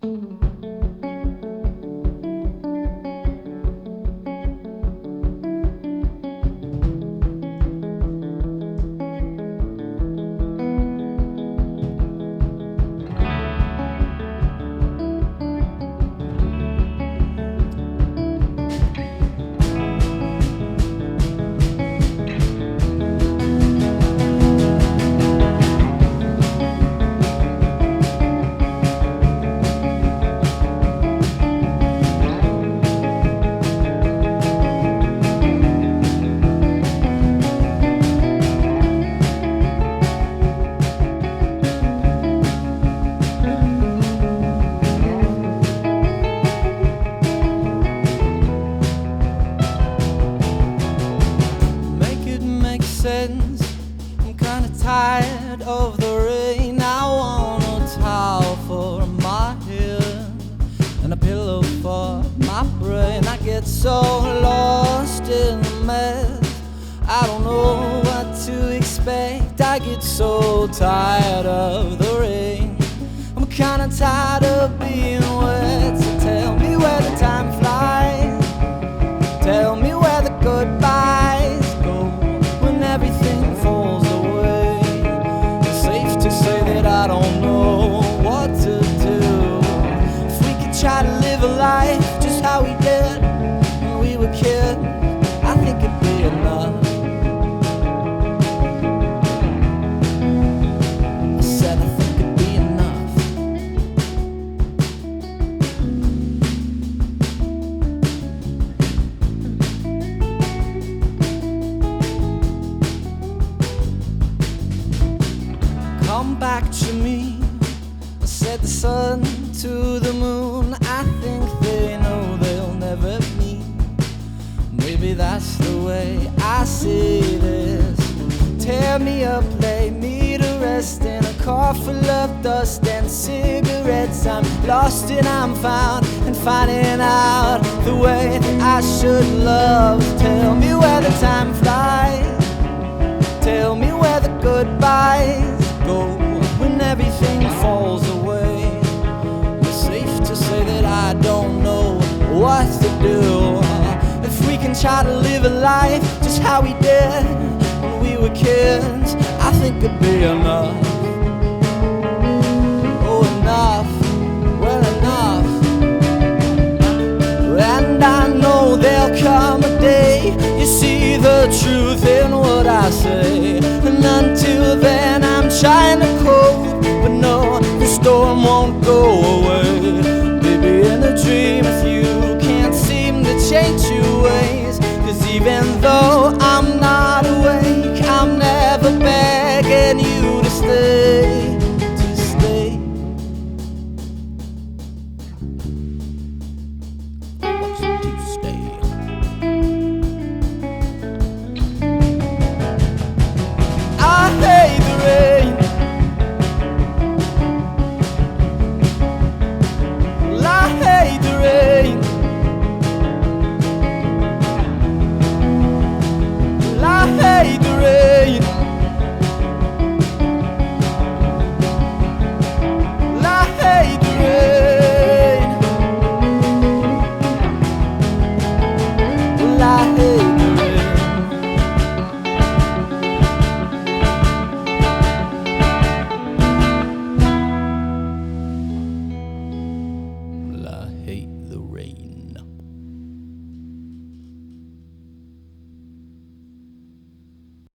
I'm kinda tired of the rain. I want a towel for my head and a pillow for my brain. I get so lost in the mess, I don't know what to expect. I get so tired of the rain. I'm kinda tired of being wet. So tell me where the time flies, tell me where the goodbyes go when everything falls away. It's safe to say that I don't know what to do. If we could try to live a life just how we did when we were kids, I think it'd be enough. I said I think it'd be enough. Come back to me, I said the sun to the moon. I think they know they'll never meet. Maybe that's the way I see this. Tear me up, lay me to rest in a car full of dust and cigarettes. I'm lost and I'm found and finding out the way that I should love. Tell me where the time flies, tell me where the goodbyes go when everything falls away. It's safe to say that I don't know what to do. If we can try to live a life just how we did when we were kids, I think it'd be enough. Oh, enough, well enough. And I know there'll come a day you see the truth in what I say. And until then I'm trying to cope, but no, the storm won't go away. Baby, in a dream with you can't seem to change your ways. Cause even though I'm not awake, I'm never begging you to stay.